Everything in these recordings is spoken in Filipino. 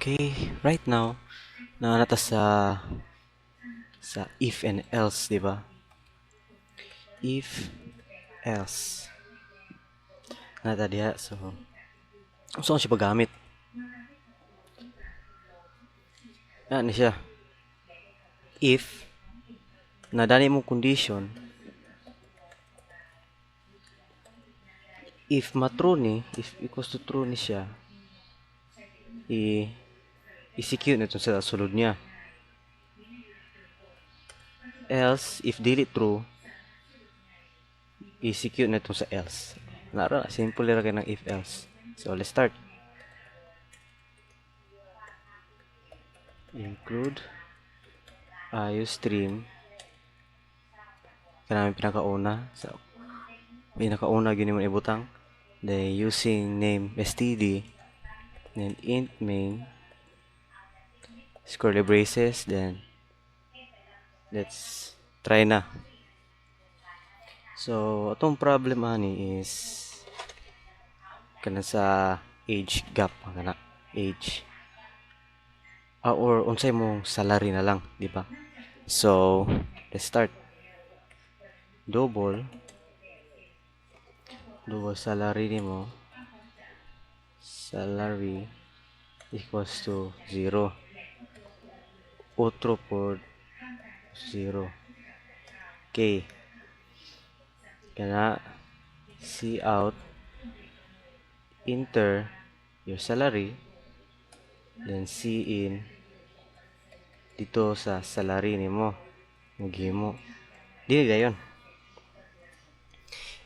Okay, right now nata sa if and else, di ba? If else nata diha, so siya paggamit. Ni siya. If nadani mo condition, if ma-true ni, if equals to true ni siya, i-execute nito sa sulod niya. Else, if dili true, i-execute nito sa else. Nara, simple ra kay ng if else. So let's start. Include IOStream kanang pinakauna gini mo ibutang, then using name std, then int main curly braces, then let's try na. So atong problem ani is kana sa age gap, kana age or unsay mong salary na lang, di ba? So let's start. Double salary nimo, salary equals to 0, outro for 0, okay, kana see out, enter your salary, then see in dito sa salary nimo gihimo dili dayon.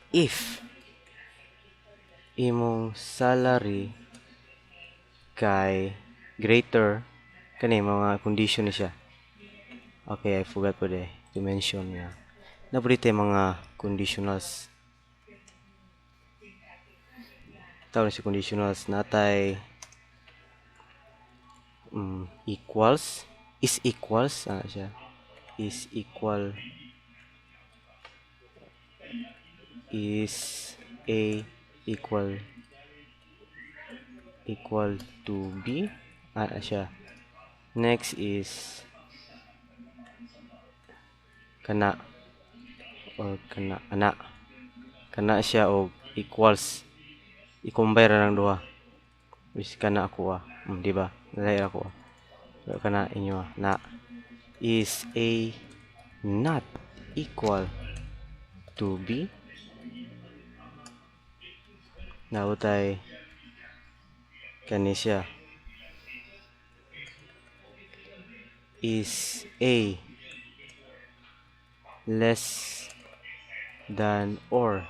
If imong salary kay greater, kani mga condition ni siya. Okay, I forgot po to mention nga nabrite mga conditionals. Tawag si conditionals natay equals, is equals, siya is equal, is a equal to b, siya. Next is kana or kana siya og equals, i-combine ra ng duha, which kana ako di ba nalay ako pero kana inyo na is a not equal to b, nautay kani siya is a less than or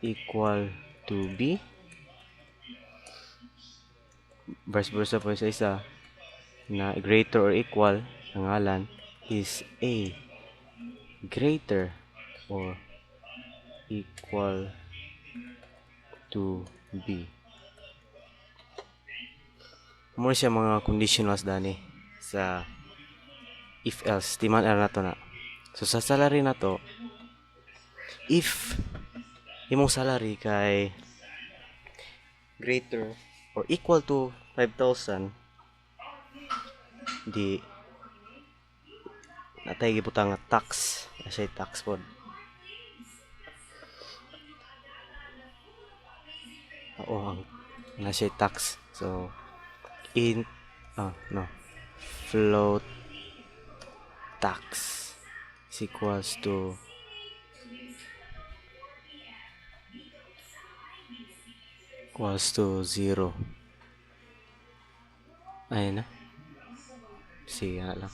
equal to b, vice versa po sa isa na greater or equal ang ngalan is a greater or equal to b. More siya mga conditionals dani sa if else, timan na to na. So sa salary na to, if imong salary kay greater or equal to 5,000, di natay gibutang nga tax, asay tax pod. Oo, nasay tax. So float tax is equals to equals to 0. Ayun na. Sige na lang.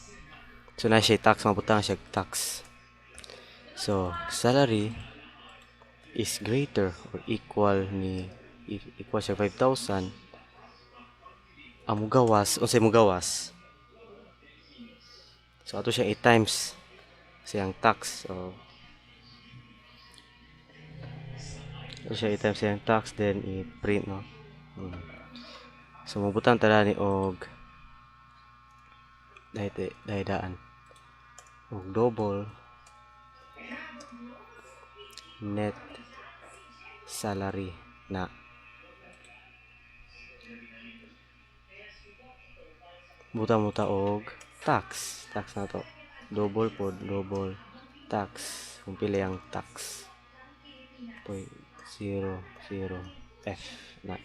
So na siya tax, mabutang siya tax. So salary is greater or equal ni equal siya 5,000. Ang mugawas, unsay mugawas? So ato siya 8 times siyang tax. So ato siya 8 times siyang tax, then i-print, no. So mabutang tala ni og daan og double net salary na Muta-muta og tax. Tax na to. Double pod, double tax. Kung pili ang tax. 0, 0, F na.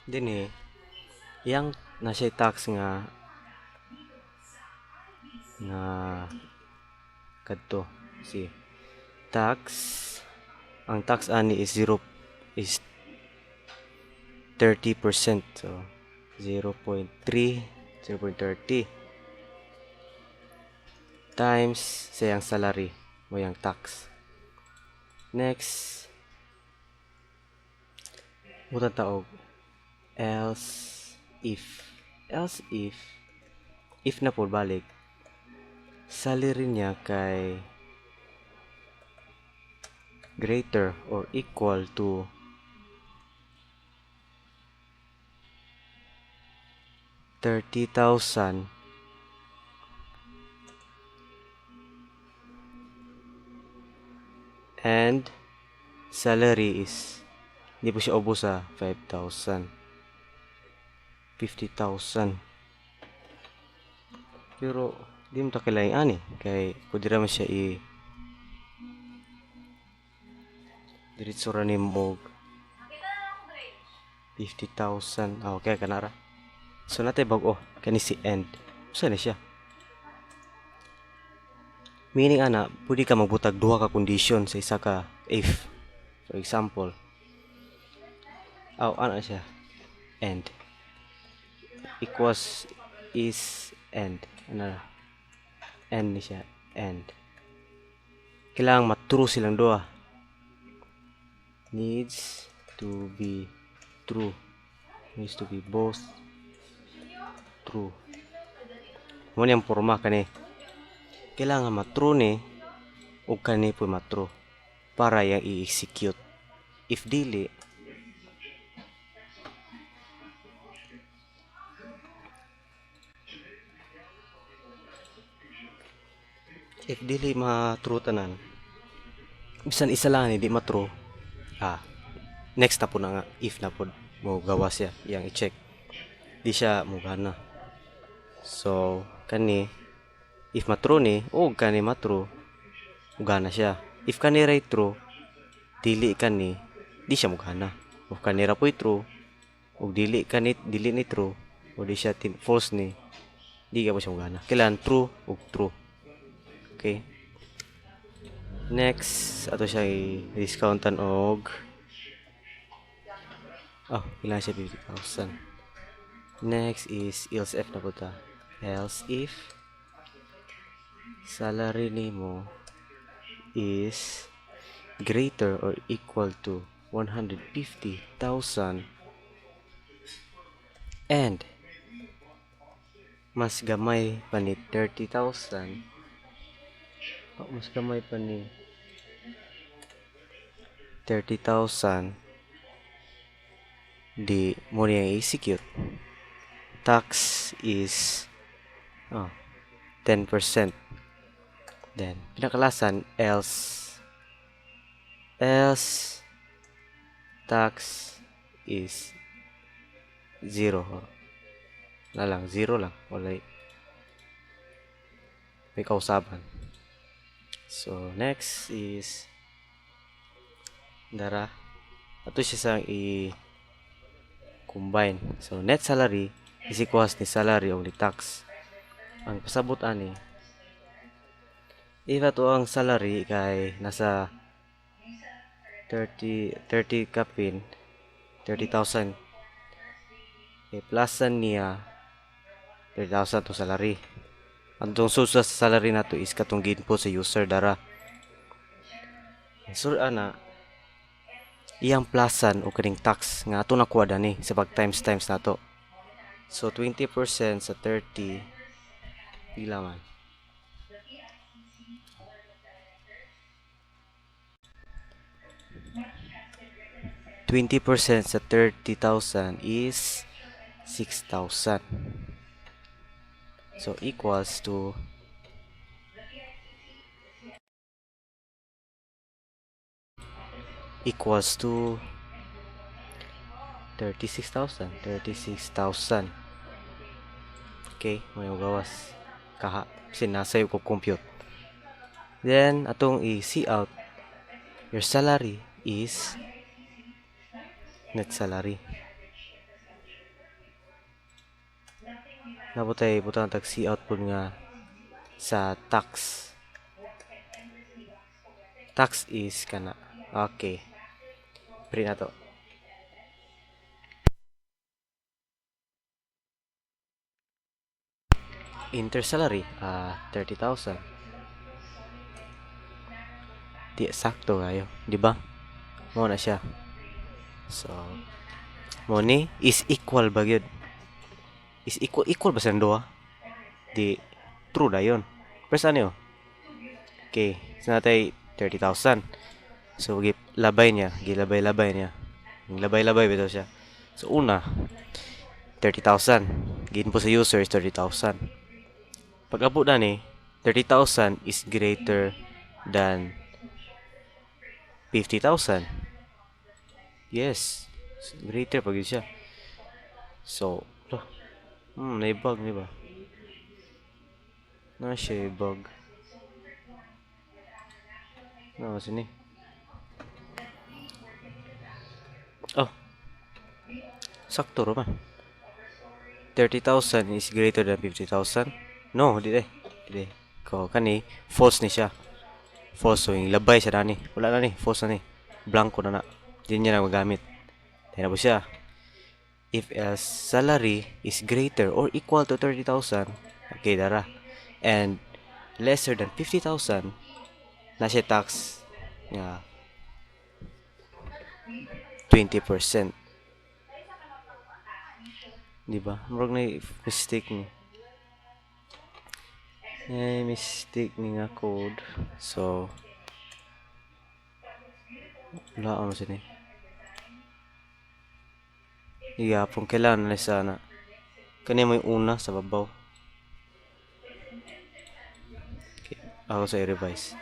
Din yang nasa tax nga kadto si tax, ang tax ani is 30%, so 0.3, 0.30 times sayang salary mo yang tax. Next, mutan taog else if na po balik salary niya kay greater or equal to 30,000 and salary is hindi po siya ubos sa 5,000, 50,000. Pero di mo ta kailangan ani kay pwede raman siya diretso ra nimo 50,000. Okay kanara. So natay bag kani si end. Usa na siya. Meaning ana, pwede ka magbutag duha ka condition sa isa ka if. For example, ana siya end equals is end. Ano end ni siya end. Kailangan ma-true silang duha. Needs to be true. Needs to be both true. Mo niyang porma kani. Kailangan ma-true ni ug kani po ma-true para yang i-execute. If dili ma-true tanan, bisan isa lang ni di ma-true, next na po na nga if na po mo gawa siya yang i-check di siya mo gana. So kani if ma-true ni ug kani ma-true gana siya. If kani ra true dili kani di siya mo gana. Ug kani ra po'y true ug dili ni true o di siya false ni di ka mo siya mo gana. Kailangan true ug true. Okay. Next ato siya i-discountan og kailangan siya 50,000. Next is else if na po ta. Else if salary nimo is greater or equal to 150,000 and mas gamay pa ni 30,000. Mas gamay pa ni 30,000 di mo niya i-execute. Tax is 10%. Then pinakalasan else tax is 0. Lang 0 lang, wala may kausaban. So next is dara ato siya sang i-combine. So net salary is equals ni salary o ni tax. Ang pasabot ani if ato ang salary kay nasa 30 kapin 30,000 plusan niya 30,000 to salary. Ang susa sa salary nato is katong ginput sa user dara. So ana iyang plusan o kaning tax nga ato nakuha dani sa pag times nato. So 20% sa 30 pila man? 20% sa 30,000 is 6,000. So equals to equals to 36,000. Okay, may gawas kaha sinasay ko compute. Then atong i-see out your salary is net salary. Nabutay butang tag see out pud nga sa tax. Tax is kana. Okay. Print na to. Inter salary 30,000. Di sakto kayo, di ba? Mo na siya. So, money is equal ba gyud? Is equal ba sa duha? Di true na yon. Press ano? Okay, so natay 30,000. So, labay niya, gilabay-labay niya. Labay-labay bitaw siya. So, una 30,000. Ginpo sa user is 30,000. Pag abot na ni 30,000 is greater than 50,000. Yes. Greater pag yun siya. So, naibag, di ba? Na siya ibag. Sini. Oh. Sakto ro man. 30,000 is greater than 50,000. No, di. Ko kani false ni siya. False, so yung labay siya na ni. Wala na ni, false na ni. Blanco na na. Di niya na magamit. Tayo na po siya. If else salary is greater or equal to 30,000, okay, dara. And lesser than 50,000, na siya tax nga 20%. Di ba? Murag na mistake ni. Mistake ni nga code. So, wala ako siya ni. Iyapong kailangan na sana. Kanya mo yung una sa babaw. Okay. Ako sa i-revise.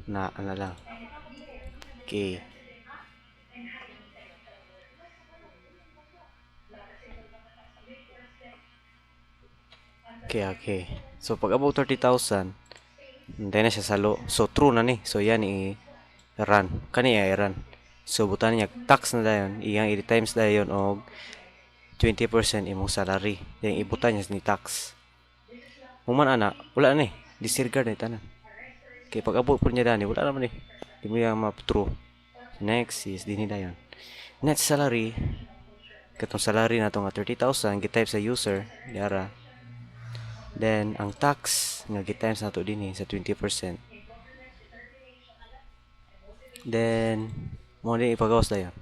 Na, ano lang. Okay. Okay. So, pag about 30,000, hindi na siya salo. So, true na ni. So, yan i-run. Kani i-run. So, butan niya, tax na dayon. Iyang i-times dayon og 20% imong salary. Then, ibutan niya ni tax. Human ana, wala na ni. Disregard na itanan. Okay, pag abot po niya dani, wala naman ni. Di mo yung true. Next is, din dayon. Net salary. Katong salary na itong 30,000, get-type sa user. Yara. Then, ang tax, nga get-times na ito din sa 20%. Then, mo din ipagawas na yun.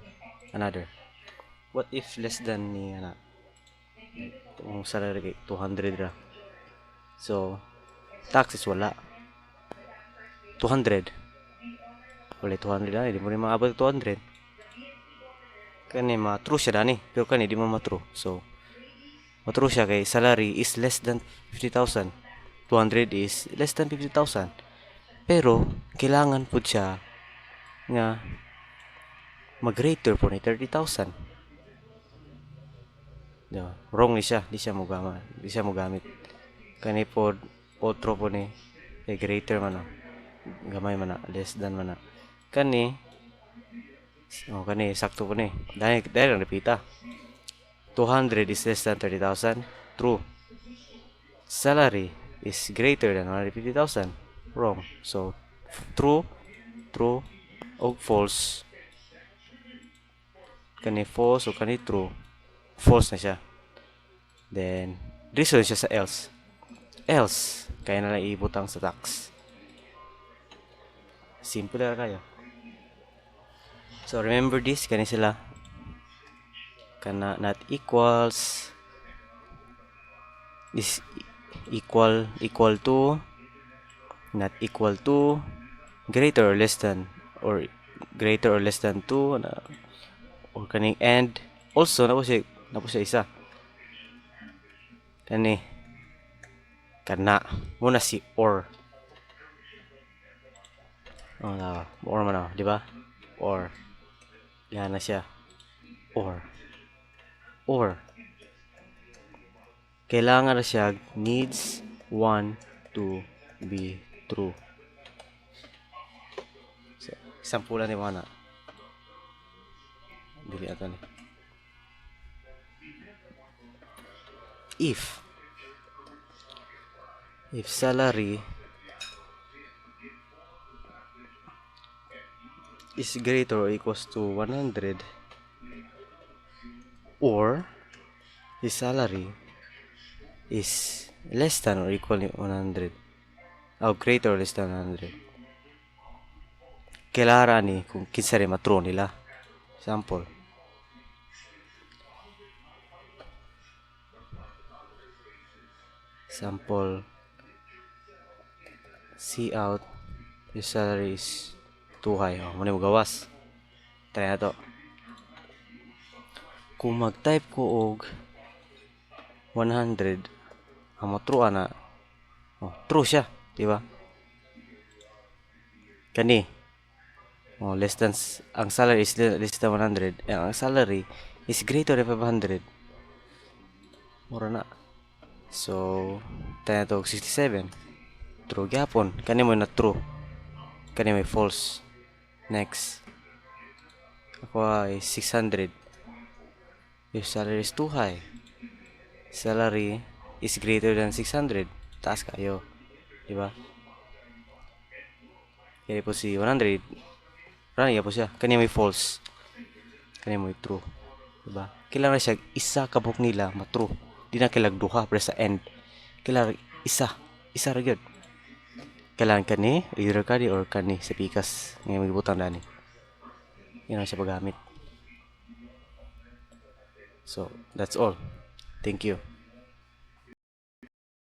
Another. What if less than ni, itong salary kay 200 ra. So, tax is wala. 200. Wala 200 na, di mo rin maabot 200. Kani ma-true siya dani, pero kani di mo ma-true. So, ma-true siya kay salary is less than 50,000. 200 is less than 50,000. Pero, kailangan po siya nga mag-greater po ni 30,000. Diba? Wrong ni siya. Di siya mo gamit. Kani po, otro po ni greater man na. Gamay man na. Less than man na. Kani, sakto po ni. Dahil ang repita. 200 is less than 30,000. True. Salary is greater than 150,000. Wrong. So, true, o false. Kani false o kani true. False na siya. Then, reason siya sa else. Else, kaya na lang ibutang sa tax. Simple na kayo. So, remember this. Kani sila. Kana not equals. Is equal to. Not equal to. Greater or less than. Or greater or less than 2. Or kaning and. Also, na po siya Napos siya isa. Kani. Kana. Muna si or. Or man ako, di ba? Or. Yan na siya. Or. Or. Kailangan na siya needs one to be true. So, sampulan ni mana. Dili ato ni. If salary is greater or equals to 100 or his salary is less than or equal to 100 or greater or less than 100, kailangan ni kung kinsa rin matro nila. Sample. See out your salary is too high. Muna mo gawas. Try na to. Kung mag-type ko og 100, ang matruan na. True siya, di ba? Kani. Less than, ang salary is less than 100. Ang salary is greater than 500. Mura na. So, tayo na to 67. True gyapon. Kani mo na true. Kani may false. Next. Ako ay 600. Your salary is too high. Salary is greater than 600. Taas kayo. Diba? Kaya po si 100. Rani po siya. Kani may false. Kani may true. Diba? Kailangan siya isa kabuk nila ma-true. Di na kailang duha para sa end. Kailangan isa. Isa ra gyud. Kailangan kani, either kani or kani sa pikas. Ngayon magibutang na ni. Yan ang siya paggamit. So, that's all. Thank you.